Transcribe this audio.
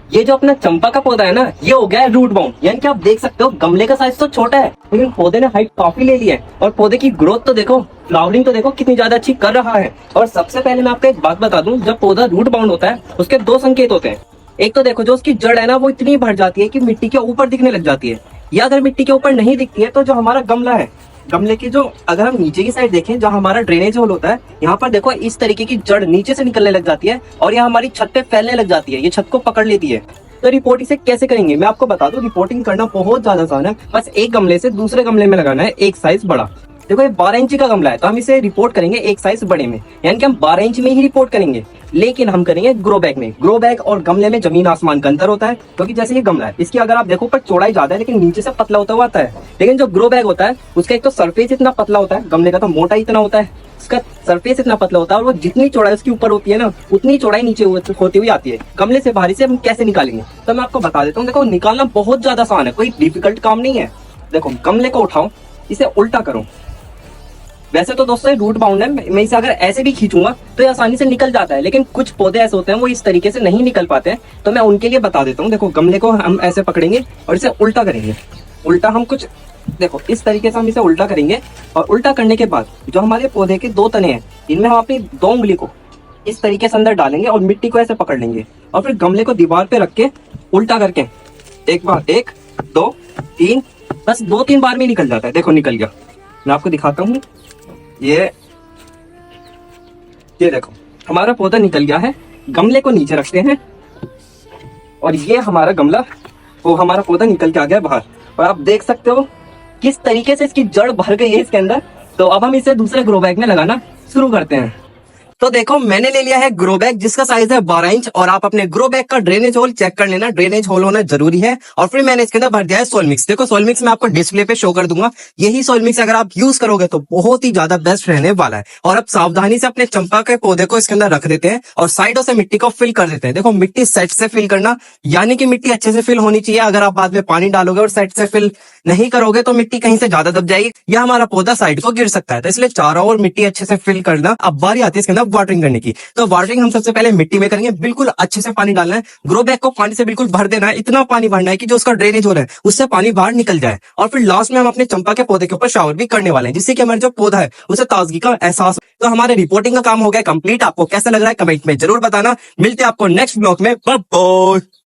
ये जो अपना चंपा का पौधा है ना, ये हो गया है रूट बाउंड। यानी कि आप देख सकते हो गमले का साइज तो छोटा है, लेकिन पौधे ने हाइट काफी ले ली है। और पौधे की ग्रोथ तो देखो, फ्लावरिंग तो देखो कितनी ज्यादा अच्छी कर रहा है। और सबसे पहले मैं आपको एक बात बता दूं, जब पौधा रूट बाउंड होता है उसके दो संकेत होते हैं। एक तो देखो, जो उसकी जड़ है ना वो इतनी बढ़ जाती है कि मिट्टी के ऊपर दिखने लग जाती है। या अगर मिट्टी के ऊपर नहीं दिखती है तो जो हमारा गमला है, गमले की जो अगर हम नीचे की साइड देखें, जो हमारा ड्रेनेज होल होता है, यहाँ पर देखो इस तरीके की जड़ नीचे से निकलने लग जाती है और यह हमारी छत पे फैलने लग जाती है, ये छत को पकड़ लेती है। तो रिपोर्ट इसे कैसे करेंगे मैं आपको बता दूं। रिपोर्टिंग करना बहुत ज्यादा आसान है, बस एक गमले से दूसरे गमले में लगाना है एक साइज बड़ा। देखो ये 12 इंच का गमला है, तो हम इसे रिपोर्ट करेंगे एक साइज बड़े में, यानी कि हम 12 इंच में ही रिपोर्ट करेंगे। लेकिन हम करेंगे ग्रो बैग में। ग्रो बैग और गमले में जमीन आसमान का अंतर होता है, क्योंकि जैसे ये गमला है, इसकी अगर आप देखो ऊपर चौड़ाई ज्यादा है लेकिन नीचे से पतला होता हुआ आता है। लेकिन जो ग्रो बैग होता है उसका एक तो सरफेस इतना पतला होता है, गमले का तो मोटा इतना होता है, इसका सरफेस इतना पतला होता है, और वो जितनी चौड़ाई उसके ऊपर होती है ना, उतनी चौड़ाई नीचे होती हुई आती है। गमले से बाहर से हम कैसे निकालेंगे तो मैं आपको बता देता हूँ। देखो निकालना बहुत ज्यादा आसान है, कोई डिफिकल्ट काम नहीं है। देखो गमले को उठाओ, इसे उल्टा करो। वैसे तो दोस्तों ये रूट बाउंड है, मैं इसे अगर ऐसे भी खींचूंगा तो ये आसानी से निकल जाता है, लेकिन कुछ पौधे ऐसे होते हैं वो इस तरीके से नहीं निकल पाते हैं, तो मैं उनके लिए बता देता हूँ। देखो गमले को हम ऐसे पकड़ेंगे और इसे उल्टा करेंगे। उल्टा हम कुछ देखो इस तरीके से हम इसे उल्टा करेंगे, और उल्टा करने के बाद जो हमारे पौधे के दो तने हैं, इनमें हम अपनी दो उंगली को इस तरीके से अंदर डालेंगे और मिट्टी को ऐसे पकड़ लेंगे, और फिर गमले को दीवार पे रख के उल्टा करके एक बार, एक दो तीन, बस 2-3 बार में निकल जाता है। देखो निकल गया, मैं आपको दिखाता हूँ। ये देखो हमारा पौधा निकल गया है। गमले को नीचे रखते हैं और ये हमारा गमला, वो हमारा पौधा निकल के आ गया बाहर, और आप देख सकते हो किस तरीके से इसकी जड़ भर गई है इसके अंदर। तो अब हम इसे दूसरे ग्रो बैग में लगाना शुरू करते हैं। तो देखो मैंने ले लिया है ग्रो बैग जिसका साइज है 12 इंच, और आप अपने ग्रो बैग का ड्रेनेज होल चेक कर लेना, ड्रेनेज होल होना जरूरी है। और फिर मैंने इसके अंदर भर दिया है सोइल मिक्स। देखो सोइल मिक्स मैं आपको डिस्प्ले पे शो कर दूंगा। यही सोइल मिक्स अगर आप यूज करोगे तो बहुत ही ज्यादा बेस्ट रहने वाला है। और अब सावधानी से अपने चंपा के पौधे को इसके अंदर रख देते हैं और साइडों से मिट्टी को फिल कर देते हैं। देखो मिट्टी सेट से फिल करना, यानी कि मिट्टी अच्छे से फिल होनी चाहिए। अगर आप बाद में पानी डालोगे और सेट से फिल नहीं करोगे तो मिट्टी कहीं से ज्यादा दब जाएगी या हमारा पौधा साइड को गिर सकता है। तो इसलिए चारों ओर मिट्टी अच्छे से फिल करना। अब बारी आती है इसके अंदर वाटरिंग करने की। तो वाटरिंग हम सबसे पहले मिट्टी में करेंगे, बिल्कुल अच्छे से पानी डालना है। ग्रो बैग को पानी से बिल्कुल भर देना है, इतना पानी भरना है कि जो उसका ड्रेनेज हो रहा है उससे पानी बाहर निकल जाए। और फिर लास्ट में हम अपने चंपा के पौधे के ऊपर शावर भी करने वाले हैं, जिससे कि हमारा जो पौधा है उसे ताजगी का एहसास। तो हमारे रिपोर्टिंग का काम हो गया कंप्लीट। आपको कैसा लग रहा है कमेंट में जरूर बताना। मिलते हैं आपको नेक्स्ट ब्लॉग में। Bye bye.